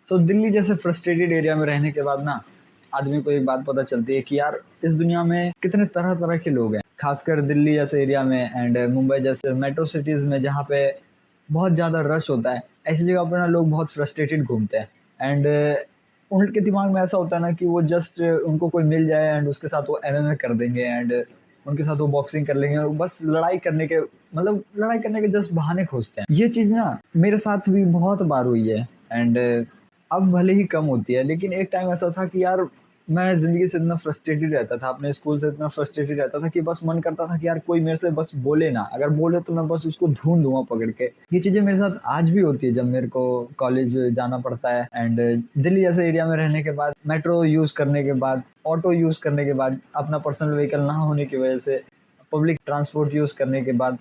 दिल्ली जैसे frustrated area में रहने के बाद ना आदमी को एक बात पता चलती है कि यार इस दुनिया में कितने तरह तरह के लोग हैं, खासकर दिल्ली जैसे एरिया में एंड मुंबई जैसे मेट्रो सिटीज़ में जहाँ पे बहुत ज़्यादा रश होता है। ऐसी जगह पर ना लोग बहुत फ्रस्ट्रेटेड घूमते हैं एंड उनके दिमाग में ऐसा होता है ना कि वो जस्ट उनको कोई मिल जाए एंड उसके साथ वो एमएमए कर देंगे एंड उनके साथ वो बॉक्सिंग कर लेंगे और बस लड़ाई करने के जस्ट बहाने खोजते हैं। ये चीज़ ना मेरे साथ भी बहुत बार हुई है एंड अब भले ही कम होती है, लेकिन एक टाइम ऐसा था कि यार मैं ज़िंदगी से इतना फ्रस्ट्रेटेड रहता था, अपने स्कूल से इतना फ्रस्ट्रेटेड रहता था कि बस मन करता था कि यार कोई मेरे से बस बोले ना, अगर बोले तो मैं बस उसको ढूँढ दूँगा पकड़ के। ये चीज़ें मेरे साथ आज भी होती है जब मेरे को कॉलेज जाना पड़ता है एंड दिल्ली जैसे एरिया में रहने के बाद, मेट्रो यूज़ करने के बाद, ऑटो यूज़ करने के बाद, अपना पर्सनल व्हीकल ना होने की वजह से पब्लिक ट्रांसपोर्ट यूज़ करने के बाद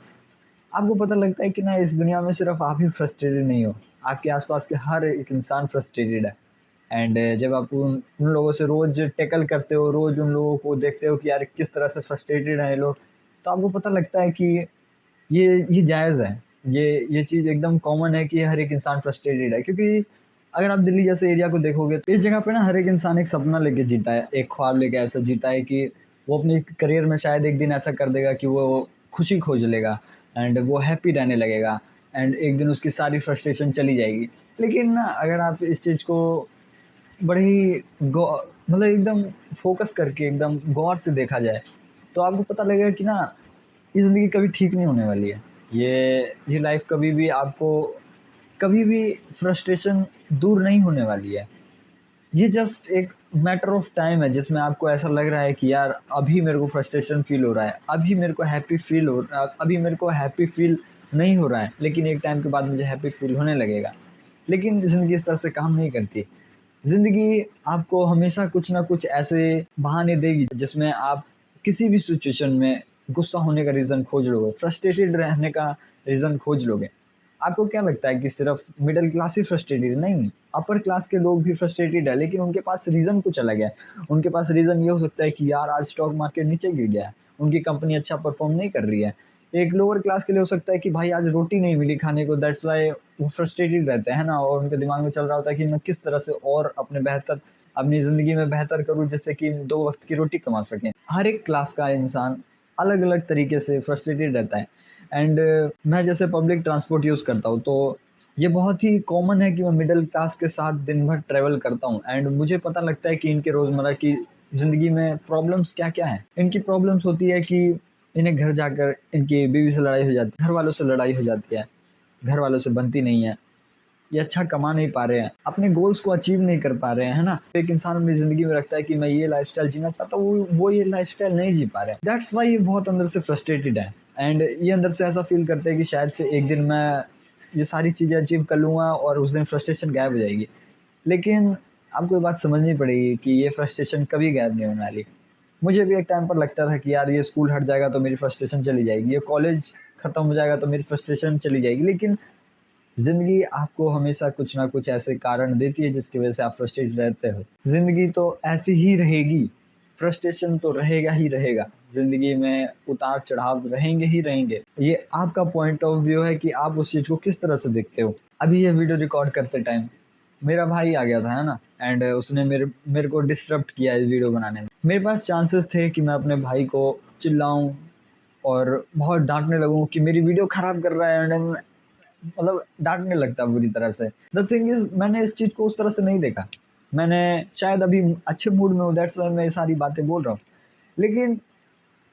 आपको पता लगता है कि ना इस दुनिया में सिर्फ आप ही फ्रस्ट्रेटेड नहीं हो, आपके आसपास के हर एक इंसान फ्रस्ट्रेटेड है। एंड जब आप उन लोगों से रोज़ टैकल करते हो, रोज़ उन लोगों को देखते हो कि यार किस तरह से फ्रस्ट्रेटेड हैं ये लोग, तो आपको पता लगता है कि ये जायज़ है। ये चीज़ एकदम कॉमन है कि हर एक इंसान फ्रस्ट्रेटेड है, क्योंकि अगर आप दिल्ली जैसे एरिया को देखोगे तो इस जगह पे ना हर एक इंसान एक सपना लेके जीता है, एक ख्वाब लेके ऐसा जीता है कि वो अपने करियर में शायद एक दिन ऐसा कर देगा कि वो खुशी खोज लेगा एंड वो हैप्पी रहने लगेगा एंड एक दिन उसकी सारी फ्रस्ट्रेशन चली जाएगी। लेकिन ना अगर आप इस चीज़ को बड़े ही गौ मतलब एकदम फ़ोकस करके एकदम गौर से देखा जाए, तो आपको पता लगेगा कि ना ये ज़िंदगी कभी ठीक नहीं होने वाली है। ये लाइफ़ कभी भी फ्रस्ट्रेशन दूर नहीं होने वाली है। ये जस्ट एक मैटर ऑफ टाइम है जिसमें आपको ऐसा लग रहा है कि यार अभी मेरे को फ्रस्ट्रेशन फ़ील हो रहा है, अभी मेरे को हैप्पी फ़ील नहीं हो रहा है, लेकिन एक टाइम के बाद मुझे हैप्पी फ़ील होने लगेगा। लेकिन ज़िंदगी इस तरह से काम नहीं करती। ज़िंदगी आपको हमेशा कुछ ना कुछ ऐसे बहाने देगी जिसमें आप किसी भी सिचुएशन में गुस्सा होने का रीज़न खोज लोगे, फ्रस्ट्रेटेड रहने का रीज़न खोज लोगे। आपको क्या लगता है कि सिर्फ़ मिडल क्लास ही फ्रस्ट्रेटेड है? नहीं, अपर क्लास के लोग भी फ्रस्ट्रेटेड है, लेकिन उनके पास रीज़न कुछ अलग है। उनके पास रीज़न ये हो सकता है कि यार आज स्टॉक मार्केट नीचे गिर गया है, उनकी कंपनी अच्छा परफ़ॉर्म नहीं कर रही है। एक लोअर क्लास के लिए हो सकता है कि भाई आज रोटी नहीं मिली खाने को, दैट्स व्हाई वो फ्रस्ट्रेटेड रहते हैं ना, और उनके दिमाग में चल रहा होता है कि मैं किस तरह से और अपनी ज़िंदगी में बेहतर करूँ जिससे कि 2 वक़्त की रोटी कमा सकें। हर एक क्लास का इंसान अलग-अलग तरीके से फ्रस्ट्रेटेड रहता है एंड मैं जैसे पब्लिक ट्रांसपोर्ट यूज़ करता हूँ, तो ये बहुत ही कॉमन है कि मैं मिडल क्लास के साथ दिन भर ट्रैवल करता हूँ एंड मुझे पता लगता है कि इनके रोज़मर्रा की ज़िंदगी में प्रॉब्लम्स क्या-क्या हैं। इनकी प्रॉब्लम्स होती है कि इन्हें घर जाकर इनकी बीवी से लड़ाई हो जाती है, घर वालों से लड़ाई हो जाती है, घर वालों से बनती नहीं है, ये अच्छा कमा नहीं पा रहे हैं, अपने गोल्स को अचीव नहीं कर पा रहे हैं, है ना? एक इंसान अपनी ज़िंदगी में रखता है कि मैं ये लाइफ़स्टाइल जीना चाहता हूँ, वो ये लाइफ़स्टाइल नहीं जी पा रहे हैं। दैट्स व्हाई ये बहुत अंदर से फ्रस्ट्रेटेड है एंड ये अंदर से ऐसा फ़ील करते हैं कि शायद से एक दिन मैं ये सारी चीज़ें अचीव कर लूँगा और उस दिन फ्रस्ट्रेशन गायब हो जाएगी। लेकिन आपको ये बात समझनी पड़ेगी कि ये फ्रस्ट्रेशन कभी गायब नहीं होने वाली। मुझे भी एक टाइम पर लगता था कि यार ये स्कूल हट जाएगा तो मेरी फ्रस्ट्रेशन चली जाएगी, ये कॉलेज खत्म हो जाएगा तो मेरी फ्रस्ट्रेशन चली जाएगी, लेकिन ज़िंदगी आपको हमेशा कुछ ना कुछ ऐसे कारण देती है जिसकी वज़ह से आप फ्रस्ट्रेटेड रहते हो। ज़िंदगी तो ऐसी ही रहेगी, फ्रस्ट्रेशन तो रहेगा ही रहेगा। ज़िंदगी में उतार-चढ़ाव रहेंगे ही रहेंगे। ये आपका पॉइंट ऑफ व्यू है कि आप उस चीज़ को किस तरह से देखते हो। अभी ये वीडियो रिकॉर्ड करते टाइम मेरा भाई आ गया था, है ना? एंड उसने मेरे को डिस्टर्ब किया इस वीडियो बनाने में। मेरे पास चांसेस थे कि मैं अपने भाई को चिल्लाऊँ और बहुत डाँटने लगूँ कि मेरी वीडियो ख़राब कर रहा है एंड मतलब डाँटने लगता बुरी तरह से। द थिंग इज़ मैंने इस चीज़ को उस तरह से नहीं देखा। मैंने शायद अभी अच्छे मूड में हूँ, दैट्स व्हाई मैं ये सारी बातें बोल रहा हूँ। लेकिन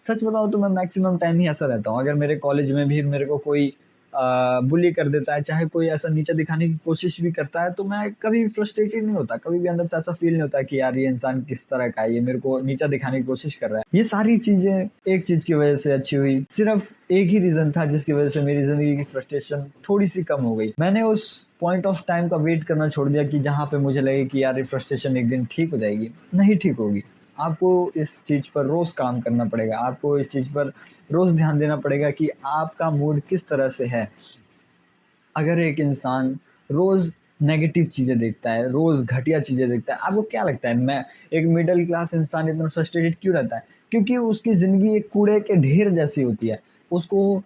सच बताऊँ तो मैं मैक्सिमम टाइम ही ऐसा रहता हूँ। अगर मेरे कॉलेज में भी मेरे को कोई बुली कर देता है, चाहे कोई ऐसा नीचा दिखाने की कोशिश भी करता है, तो मैं कभी फ्रस्ट्रेटेड नहीं होता। कभी भी अंदर से ऐसा फ़ील नहीं होता कि यार ये इंसान किस तरह का है, ये मेरे को नीचा दिखाने की कोशिश कर रहा है। ये सारी चीज़ें एक चीज़ की वज़ह से अच्छी हुई। सिर्फ़ एक ही रीज़न था जिसकी वज़ह से मेरी ज़िंदगी की फ्रस्ट्रेशन थोड़ी-सी कम हो गई। मैंने उस पॉइंट ऑफ टाइम का वेट करना छोड़ दिया कि जहाँ पे मुझे लगे कि यार ये फ्रस्ट्रेशन एक दिन ठीक हो जाएगी। नहीं ठीक होगी। आपको इस चीज़ पर रोज़ काम करना पड़ेगा, आपको इस चीज़ पर रोज़ ध्यान देना पड़ेगा कि आपका मूड किस तरह से है। अगर एक इंसान रोज़ नेगेटिव चीज़ें देखता है, रोज़ घटिया चीज़ें देखता है, आपको क्या लगता है मैं एक मिडल क्लास इंसान इतना फ्रस्ट्रेटेड क्यों रहता है? क्योंकि उसकी ज़िंदगी एक कूड़े के ढेर जैसी होती है। उसको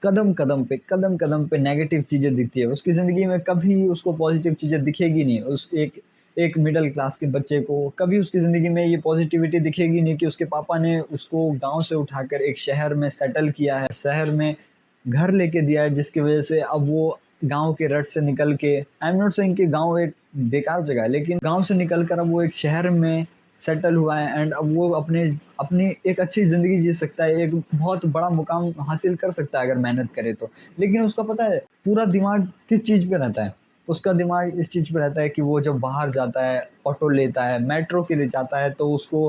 कदम कदम पे नेगेटिव चीज़ें दिखती है उसकी ज़िंदगी में, कभी उसको पॉजिटिव चीज़ें दिखेगी नहीं। उस एक एक मिडिल क्लास के बच्चे को कभी उसकी ज़िंदगी में ये पॉजिटिविटी दिखेगी नहीं कि उसके पापा ने उसको गांव से उठाकर एक शहर में सेटल किया है, शहर में घर लेके दिया है, जिसकी वजह से अब वो गांव के रट से निकल के, आई एम नॉट सेइंग कि गांव एक बेकार जगह है, लेकिन गांव से निकल कर अब वो एक शहर में सेटल हुआ है एंड अब वो अपने अपनी एक अच्छी ज़िंदगी जी सकता है, एक बहुत बड़ा मुकाम हासिल कर सकता है अगर मेहनत करे तो। लेकिन उसका पता है पूरा दिमाग किस चीज़ पे रहता है? उसका दिमाग इस चीज़ पे रहता है कि वो जब बाहर जाता है, ऑटो लेता है, मेट्रो के लिए जाता है, तो उसको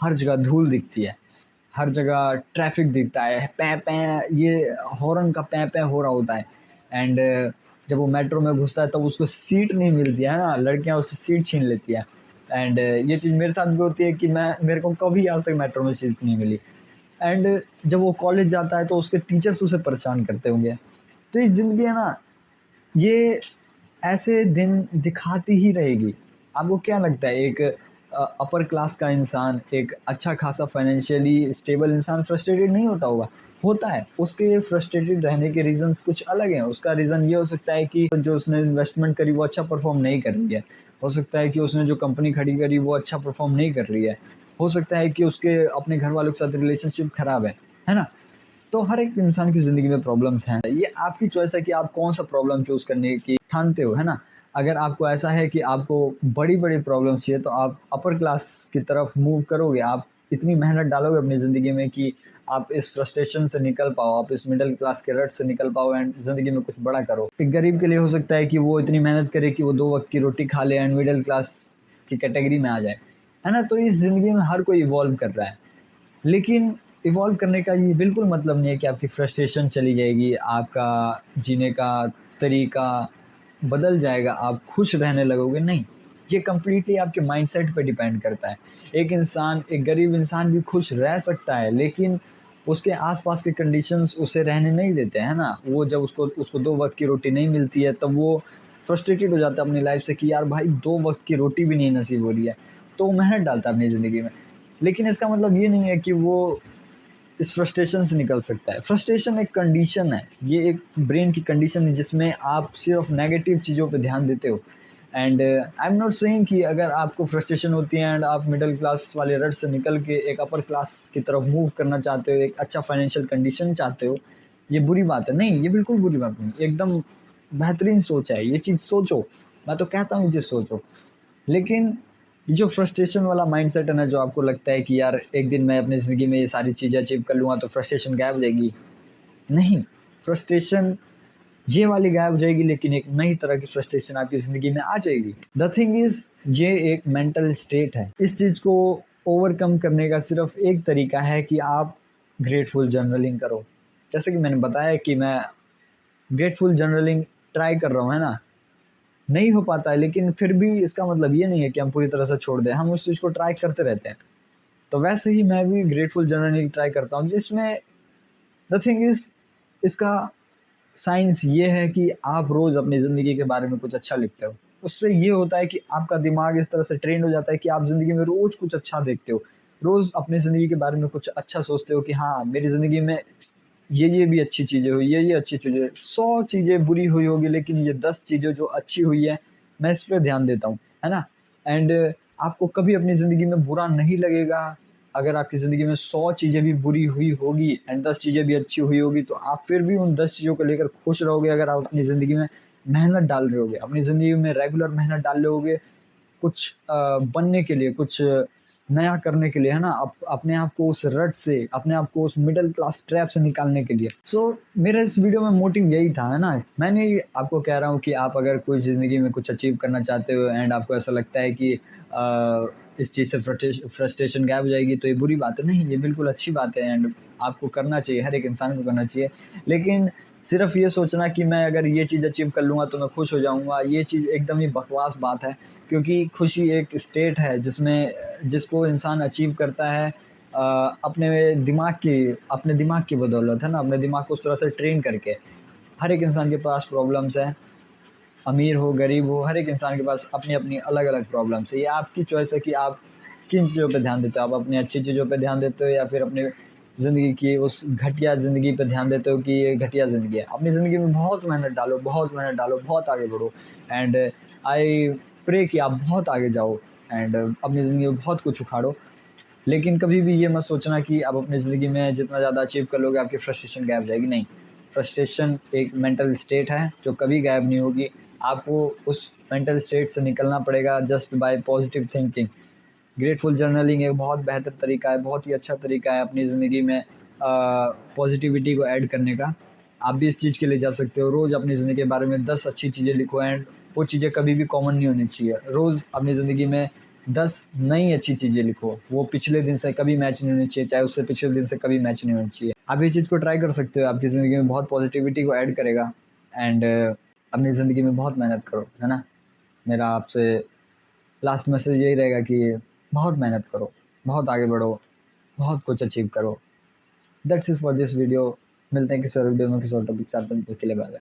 हर जगह धूल दिखती है, हर जगह ट्रैफिक दिखता है, पैं पैं ये हॉर्न का पैं पैं हो रहा होता है। एंड जब वो मेट्रो में घुसता है तब उसको सीट नहीं मिलती है ना, लड़कियां उससे सीट छीन लेती है। एंड ये चीज़ मेरे साथ भी होती है कि मेरे को कभी आज तक मेट्रो में सीट नहीं मिली। एंड जब वो कॉलेज जाता है तो उसके टीचर्स उसे परेशान करते होंगे। तो ये ज़िंदगी है ना, ये ऐसे दिन दिखाती ही रहेगी। आपको क्या लगता है एक अपर क्लास का इंसान, एक अच्छा खासा फाइनेंशियली स्टेबल इंसान फ्रस्ट्रेटेड नहीं होता होगा? होता है। उसके फ्रस्ट्रेटेड रहने के रीज़न्स कुछ अलग हैं। उसका रीज़न ये हो सकता है कि जो उसने इन्वेस्टमेंट करी वो अच्छा परफ़ॉर्म नहीं कर रही है। हो सकता है कि उसने जो कंपनी खड़ी करी वो अच्छा परफ़ॉर्म नहीं कर रही है। हो सकता है कि उसके अपने घर वालों के साथ रिलेशनशिप ख़राब है ना? तो हर एक इंसान की ज़िंदगी में प्रॉब्लम्स हैं। ये आपकी चॉइस है कि आप कौन-सा प्रॉब्लम चूज़ करने की ठानते हो, है ना? अगर आपको ऐसा है कि आपको बड़ी-बड़ी प्रॉब्लम्स चाहिए तो आप अपर क्लास की तरफ मूव करोगे। आप इतनी मेहनत डालोगे अपनी ज़िंदगी में कि आप इस फ्रस्ट्रेशन से निकल पाओ, आप इस मिडल क्लास के रट से निकल पाओ एंड ज़िंदगी में कुछ बड़ा करो। एक गरीब के लिए हो सकता है कि वो इतनी मेहनत करे कि वो 2 वक़्त की रोटी खा ले एंड मिडल क्लास की कैटेगरी में आ जाए, है ना? तो इस ज़िंदगी में हर कोई इवॉल्व कर रहा है। लेकिन इवॉल्व करने का ये बिल्कुल मतलब नहीं है कि आपकी फ्रस्ट्रेशन चली जाएगी, आपका जीने का तरीका बदल जाएगा, आप खुश रहने लगोगे, नहीं। ये कंप्लीटली आपके माइंडसेट पे डिपेंड करता है। एक गरीब इंसान भी खुश रह सकता है, लेकिन उसके आस-पास के कंडीशंस उसे रहने नहीं देते, है ना? वो जब उसको उसको 2 वक़्त की रोटी नहीं मिलती है, तब वो फ्रस्ट्रेटेड हो जाता है अपनी लाइफ़ से कि यार भाई 2 वक़्त की रोटी भी नहीं नसीब हो रही है। तो वो मेहनत डालता है अपनी ज़िंदगी में। लेकिन इसका मतलब ये नहीं है कि वो इस फ्रस्ट्रेशन से निकल सकता है। फ्रस्ट्रेशन एक कंडीशन है, ये एक ब्रेन की कंडीशन है जिसमें आप सिर्फ नेगेटिव चीज़ों पे ध्यान देते हो। And I am not saying कि अगर आपको फ्रस्ट्रेशन होती है एंड आप मिडिल क्लास वाले रट से निकल के एक अपर क्लास की तरफ मूव करना चाहते हो, एक अच्छा फाइनेंशियल कंडीशन चाहते हो, ये बुरी बात है। नहीं, ये बिल्कुल बुरी बात नहीं, एकदम बेहतरीन सोच है, ये चीज़ सोचो। मैं तो कहता हूँ ये चीज़ सोचो। लेकिन ये जो फ्रस्ट्रेशन वाला माइंडसेट है ना, जो आपको लगता है कि यार एक दिन मैं अपनी ज़िंदगी में ये सारी चीज़ें अचीव कर लूँगा तो फ्रस्ट्रेशन गायब हो जाएगी। नहीं, फ्रस्ट्रेशन ये वाली गायब हो जाएगी, लेकिन एक नई तरह की फ्रस्ट्रेशन आपकी ज़िंदगी में आ जाएगी। द थिंग इज़, ये एक मेंटल स्टेट है। इस चीज़ को ओवरकम करने का सिर्फ़ एक तरीका है कि आप ग्रेटफुल जर्नलिंग करो। जैसे कि मैंने बताया कि मैं ग्रेटफुल जर्नलिंग ट्राई कर रहा हूँ, है ना? नहीं हो पाता है, लेकिन फिर भी इसका मतलब ये नहीं है कि हम पूरी तरह से छोड़ दें, हम उस चीज़ को ट्राई करते रहते हैं। तो वैसे ही मैं भी ग्रेटफुल जर्नलिंग ट्राई करता हूँ, जिसमें द थिंग इज़, इसका साइंस ये है कि आप रोज़ अपनी ज़िंदगी के बारे में कुछ अच्छा लिखते हो। उससे ये होता है कि आपका दिमाग इस तरह से ट्रेन्ड हो जाता है कि आप ज़िंदगी में रोज़ कुछ अच्छा देखते हो। रोज़ अपनी ज़िंदगी के बारे में कुछ अच्छा सोचते हो कि हाँ, मेरी ज़िंदगी में ये भी अच्छी चीज़ें हुई, ये अच्छी चीज़ें, 100 चीज़ें बुरी हुई होगी, लेकिन ये 10 चीज़ें जो अच्छी हुई है, मैं इस पे ध्यान देता हूँ, है ना? एंड आपको कभी अपनी ज़िंदगी में बुरा नहीं लगेगा, अगर आपकी ज़िंदगी में 100 चीज़ें भी बुरी हुई होगी एंड 10 चीज़ें भी अच्छी हुई होगी, तो आप फिर भी उन 10 चीज़ों को लेकर खुश रहोगे अगर आप अपनी ज़िंदगी में मेहनत डाल रहे होगे, अपनी ज़िंदगी में रेगुलर मेहनत डाल रहे होगे, कुछ बनने के लिए, कुछ नया करने के लिए, है ना? अपने आप को उस रट से, अपने आप को उस मिडल क्लास ट्रैप से निकालने के लिए। सो मेरा इस वीडियो में मोटिव यही था, है ना? मैंने आपको कह रहा हूँ कि आप अगर कोई ज़िंदगी में कुछ अचीव करना चाहते हो एंड आपको ऐसा लगता है कि इस चीज़ से फ्रस्ट्रेशन गायब हो जाएगी, तो ये बुरी बात है। नहीं, ये बिल्कुल अच्छी बात है एंड आपको करना चाहिए, हर एक इंसान को करना चाहिए। लेकिन सिर्फ़ ये सोचना कि मैं अगर ये चीज़ अचीव कर लूँगा तो मैं खुश हो जाऊँगा, ये चीज़ एकदम ही बकवास बात है। क्योंकि खुशी एक स्टेट है जिसको इंसान अचीव करता है अपने दिमाग की बदौलत, है ना? अपने दिमाग को उस तरह से ट्रेन करके। हर एक इंसान के पास प्रॉब्लम्स हैं, अमीर हो, गरीब हो, हर एक इंसान के पास अपनी-अपनी अलग-अलग प्रॉब्लम्स है। ये आपकी चॉइस है कि आप किन चीज़ों पे ध्यान देते हो। आप अपनी अच्छी चीज़ों पे ध्यान देते हो या फिर अपने ज़िंदगी की उस घटिया ज़िंदगी पे ध्यान देते हो कि ये घटिया ज़िंदगी है। अपनी ज़िंदगी में बहुत मेहनत डालो, बहुत मेहनत डालो, बहुत आगे बढ़ो एंड आई प्रे कि आप बहुत आगे जाओ एंड अपनी ज़िंदगी में बहुत कुछ उखाड़ो। लेकिन कभी भी ये मत सोचना कि आप अपनी ज़िंदगी में जितना ज़्यादा अचीव कर लोगे आपकी फ्रस्ट्रेशन गायब हो जाएगी, नहीं। फ्रस्ट्रेशन एक मेंटल स्टेट है जो कभी गायब नहीं होगी। आपको उस मेंटल स्टेट से निकलना पड़ेगा just by positive thinking. Grateful journaling एक बहुत बेहतर तरीका है, बहुत ही अच्छा तरीका है अपनी ज़िंदगी में पॉजिटिविटी को ऐड करने का। आप भी इस चीज़ के लिए जा सकते हो। रोज़ अपनी ज़िंदगी के बारे में 10 अच्छी चीज़ें लिखो एंड वो चीज़ें कभी भी कॉमन नहीं होनी चाहिए। रोज़ अपनी ज़िंदगी में 10 नई अच्छी चीज़ें लिखो, वो पिछले दिन से कभी मैच नहीं होनी चाहिए, चाहे उससे पिछले दिन से कभी मैच नहीं होनी चाहिए। आप ये चीज़ को ट्राई कर सकते हो, आपकी ज़िंदगी में बहुत पॉजिटिविटी को ऐड करेगा एंड अपनी ज़िंदगी में बहुत मेहनत करो, है ना? मेरा आपसे लास्ट मैसेज यही रहेगा कि बहुत मेहनत करो, बहुत आगे बढ़ो, बहुत कुछ अचीव करो। That's it for this video. मिलते हैं किसी और वीडियो में किसी और टॉपिक के साथ, तब तक के लिए बाय बाय।